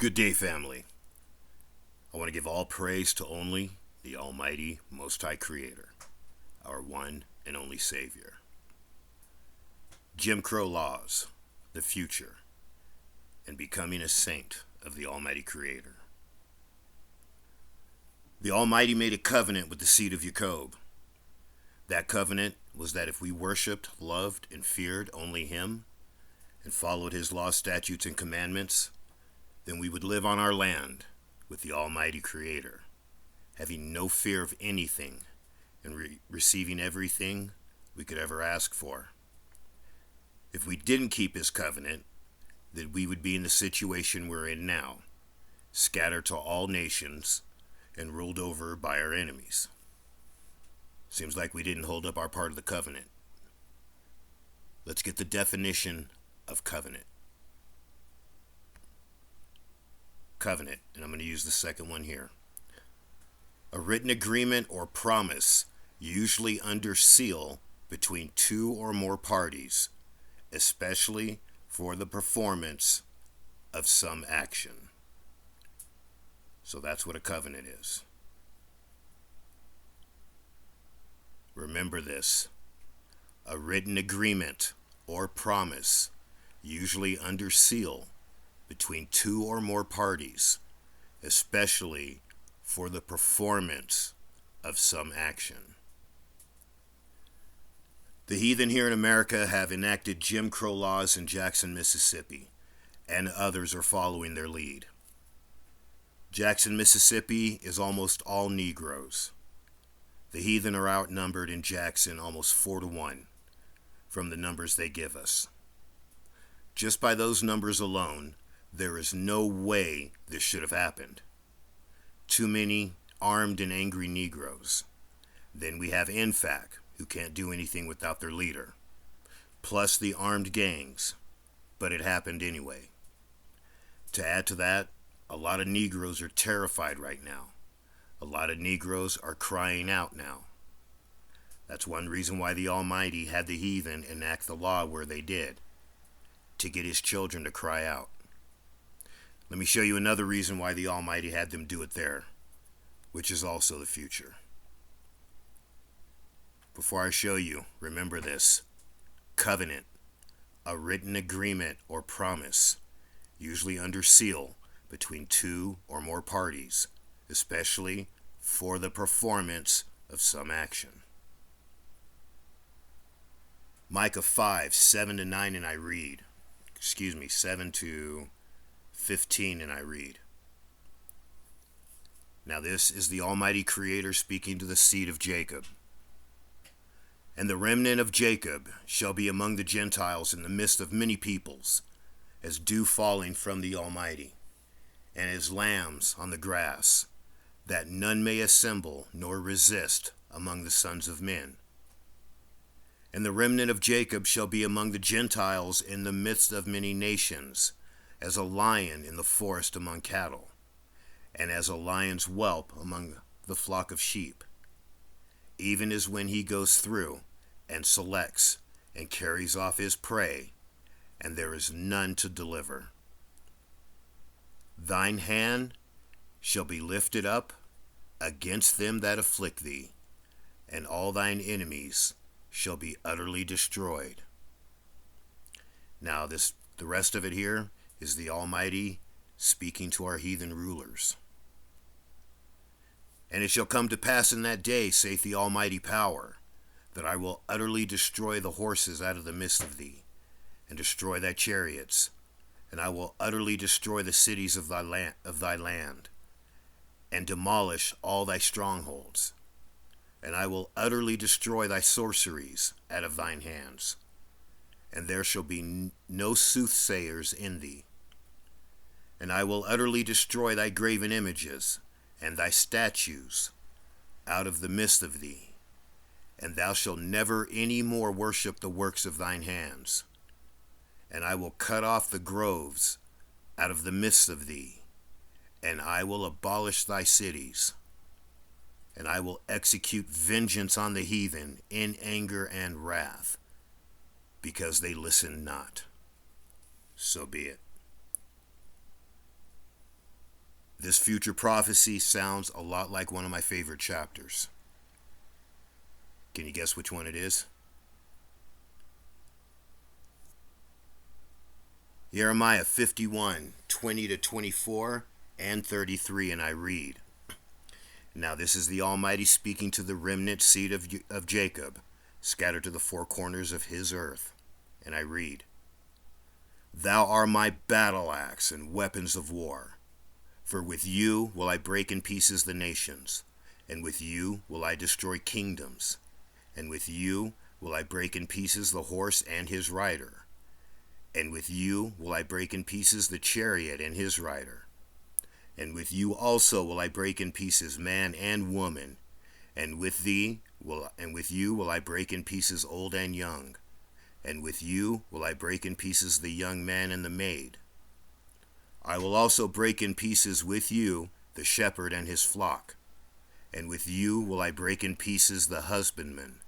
Good day, family. I want to give all praise to only the Almighty Most High Creator, our one and only Savior. Jim Crow laws, the future, and becoming a saint of the Almighty Creator. The Almighty made a covenant with the seed of Jacob. That covenant was that if we worshiped, loved, and feared only Him, and followed His laws, statutes, and commandments, then we would live on our land with the Almighty Creator, having no fear of anything and receiving everything we could ever ask for. If we didn't keep His covenant, then we would be in the situation we're in now, scattered to all nations and ruled over by our enemies. Seems like we didn't hold up our part of the covenant. Let's get the definition of covenant. Covenant, and I'm going to use the second one here. A written agreement or promise, usually under seal, between two or more parties, especially for the performance of some action. So that's what a covenant is. Remember this: a written agreement or promise, usually under seal, between two or more parties, especially for the performance of some action. The heathen here in America have enacted Jim Crow laws in Jackson, Mississippi, and others are following their lead. Jackson, Mississippi is almost all Negroes. The heathen are outnumbered in Jackson almost 4-1 from the numbers they give us. Just by those numbers alone, there is no way this should have happened. Too many armed and angry Negroes. Then we have NFAC, who can't do anything without their leader. Plus the armed gangs. But it happened anyway. To add to that, a lot of Negroes are terrified right now. A lot of Negroes are crying out now. That's one reason why the Almighty had the heathen enact the law where they did, to get His children to cry out. Let me show you another reason why the Almighty had them do it there, which is also the future. Before I show you, remember this: covenant, a written agreement or promise, usually under seal, between two or more parties, especially for the performance of some action. Micah 5:7-9, and I read. 7-15, and I read. Now this is the Almighty Creator speaking to the seed of Jacob. And the remnant of Jacob shall be among the Gentiles in the midst of many peoples, as dew falling from the Almighty, and as lambs on the grass, that none may assemble nor resist among the sons of men. And the remnant of Jacob shall be among the Gentiles in the midst of many nations, as a lion in the forest among cattle, and as a lion's whelp among the flock of sheep, even as when he goes through and selects and carries off his prey, and there is none to deliver. Thine hand shall be lifted up against them that afflict thee, and all thine enemies shall be utterly destroyed. Now the rest of it here is the Almighty speaking to our heathen rulers. And it shall come to pass in that day, saith the Almighty Power, that I will utterly destroy the horses out of the midst of thee, and destroy thy chariots, and I will utterly destroy the cities of thy land, and demolish all thy strongholds, and I will utterly destroy thy sorceries out of thine hands, and there shall be no soothsayers in thee. And I will utterly destroy thy graven images and thy statues out of the midst of thee, and thou shalt never any more worship the works of thine hands. And I will cut off the groves out of the midst of thee, and I will abolish thy cities, and I will execute vengeance on the heathen in anger and wrath, because they listen not. So be it. This future prophecy sounds a lot like one of my favorite chapters. Can you guess which one it is? Jeremiah 51, 20 to 24 and 33, and I read, "Now this is the Almighty speaking to the remnant seed of Jacob, scattered to the four corners of his earth. And I read, Thou art my battle axe and weapons of war. For with you will I break in pieces the nations, and with you will I destroy kingdoms, and with you will I break in pieces the horse and his rider, and with you will I break in pieces the chariot and his rider, and with you also will I break in pieces man and woman, and with you will I break in pieces old and young, and with you will I break in pieces the young man and the maid. I will also break in pieces with you the shepherd and his flock, and with you will I break in pieces the husbandman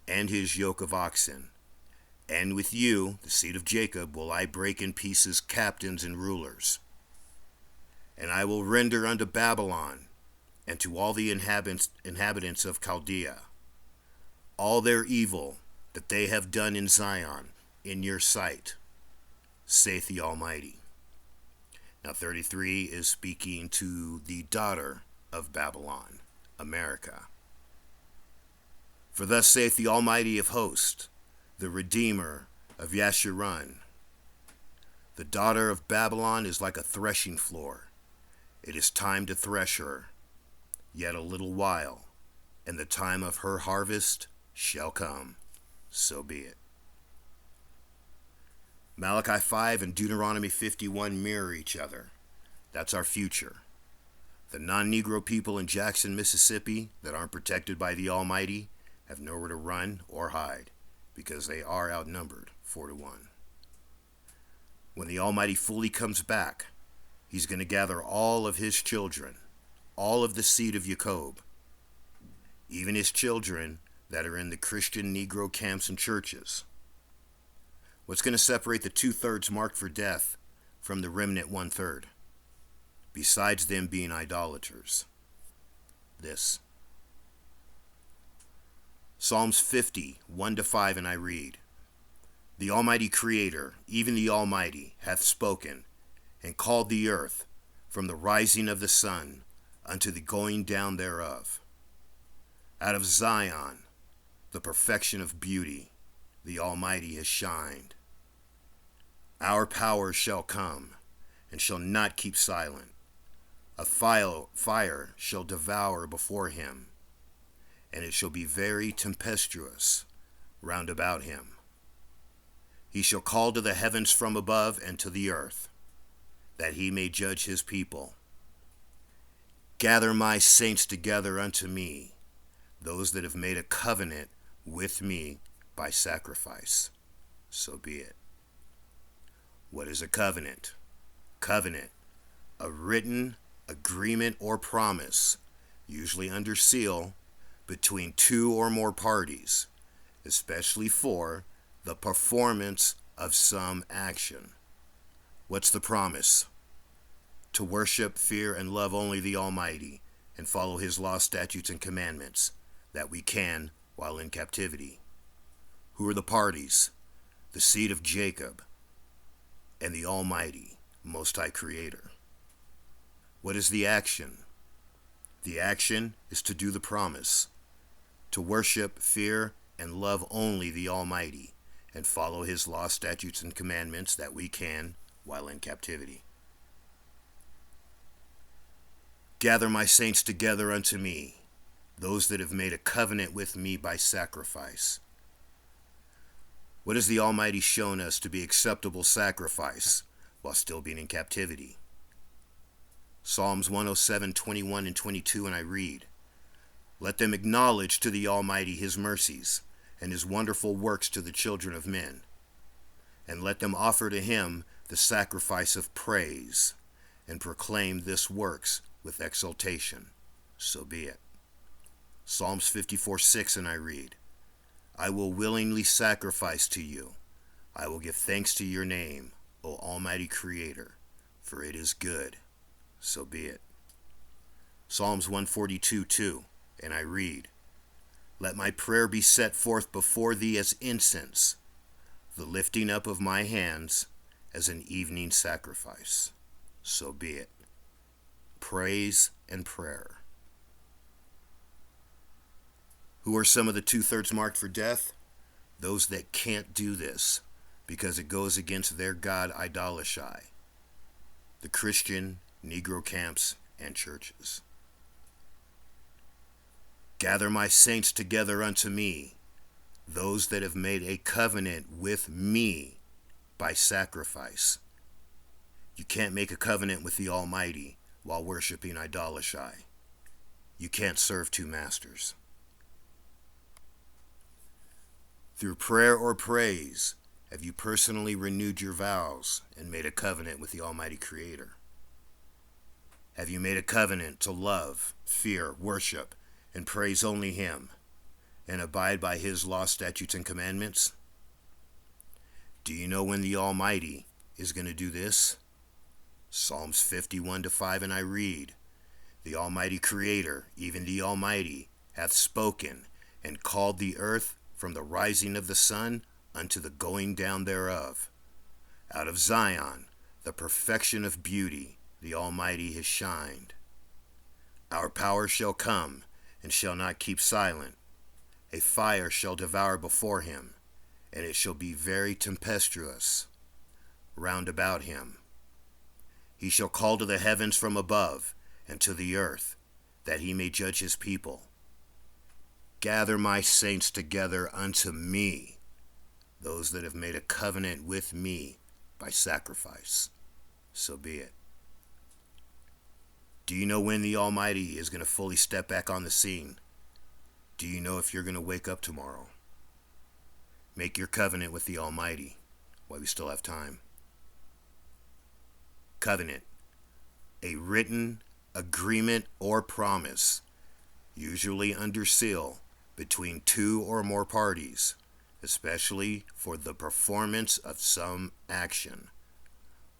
and his yoke of oxen, and with you, the seed of Jacob, will I break in pieces captains and rulers. And I will render unto Babylon and to all the inhabitants of Chaldea all their evil that they have done in Zion in your sight, saith the Almighty." Now 33 is speaking to the daughter of Babylon, America. "For thus saith the Almighty of hosts, the Redeemer of Yashurun, the daughter of Babylon is like a threshing floor. It is time to thresh her, yet a little while, and the time of her harvest shall come. So be it." Malachi 5 and Deuteronomy 51 mirror each other. That's our future. The non-Negro people in Jackson, Mississippi that aren't protected by the Almighty have nowhere to run or hide, because they are outnumbered 4-1. When the Almighty fully comes back, he's going to gather all of his children, all of the seed of Jacob, even his children that are in the Christian Negro camps and churches. What's going to separate the 2/3 marked for death from the remnant 1/3, besides them being idolaters? This. Psalms 50, 1-5, and I read, "The Almighty Creator, even the Almighty, hath spoken, and called the earth from the rising of the sun unto the going down thereof. Out of Zion, the perfection of beauty, the Almighty has shined. Our power shall come, and shall not keep silent. A fire shall devour before him, and it shall be very tempestuous round about him. He shall call to the heavens from above and to the earth, that he may judge his people. Gather my saints together unto me, those that have made a covenant with me by sacrifice. So be it." What is a covenant? Covenant, a written agreement or promise, usually under seal, between two or more parties, especially for the performance of some action. What's the promise? To worship, fear, and love only the Almighty, and follow his law, statutes, and commandments, that we can while in captivity. Who are the parties? The seed of Jacob and the Almighty, Most High Creator. What is the action? The action is to do the promise, to worship, fear, and love only the Almighty, and follow his law, statutes, and commandments, that we can while in captivity. Gather my saints together unto me, those that have made a covenant with me by sacrifice. What has the Almighty shown us to be acceptable sacrifice while still being in captivity? Psalms 107, 21 and 22, and I read, "Let them acknowledge to the Almighty his mercies, and his wonderful works to the children of men. And let them offer to him the sacrifice of praise, and proclaim this works with exultation. So be it." Psalms 54, 6, and I read, "I will willingly sacrifice to you. I will give thanks to your name, O Almighty Creator, for it is good. so be it. Psalms 142:2, and I read, Let my prayer be set forth before thee as incense, the lifting up of my hands as an evening sacrifice, so be it. Praise and prayer. Who are some of the 2/3 marked for death? Those that can't do this because it goes against their god idolatry. The Christian, Negro camps, and churches. Gather my saints together unto me, those that have made a covenant with me by sacrifice. You can't make a covenant with the Almighty while worshiping idolatry. You can't serve two masters. Through prayer or praise, have you personally renewed your vows and made a covenant with the Almighty Creator? Have you made a covenant to love, fear, worship, and praise only Him, and abide by His law, statutes, and commandments? Do you know when the Almighty is going to do this? Psalms 51:5, and I read, The Almighty Creator, even the Almighty, hath spoken, and called the earth from the rising of the sun unto the going down thereof. Out of Zion, the perfection of beauty, the Almighty has shined. Our power shall come, and shall not keep silent. A fire shall devour before him, and it shall be very tempestuous round about him. He shall call to the heavens from above, and to the earth, that he may judge his people. Gather my saints together unto me, those that have made a covenant with me by sacrifice. So be it. Do you know when the Almighty is going to fully step back on the scene? Do you know if you're going to wake up tomorrow? Make your covenant with the Almighty while we still have time. Covenant, a written agreement or promise, usually under seal, between two or more parties, especially for the performance of some action.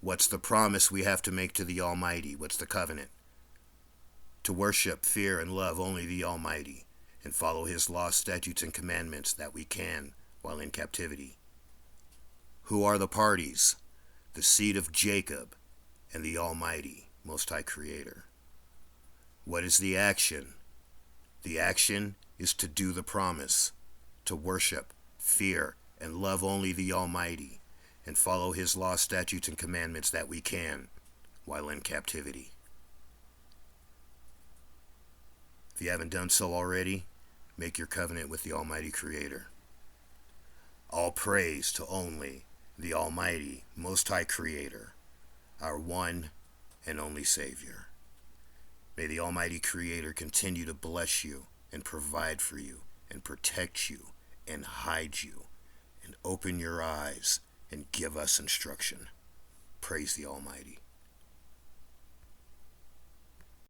What's the promise we have to make to the Almighty? What's the covenant? To worship, fear, and love only the Almighty, and follow His laws, statutes, and commandments that we can while in captivity. Who are the parties? The seed of Jacob and the Almighty, Most High Creator. What is the action? The action is to do the promise, to worship, fear, and love only the Almighty, and follow His laws, statutes, and commandments that we can while in captivity. If you haven't done so already, make your covenant with the Almighty Creator. All praise to only the Almighty, Most High Creator, our one and only Savior. May the Almighty Creator continue to bless you and provide for you and protect you and hide you and open your eyes and give us instruction. Praise the Almighty.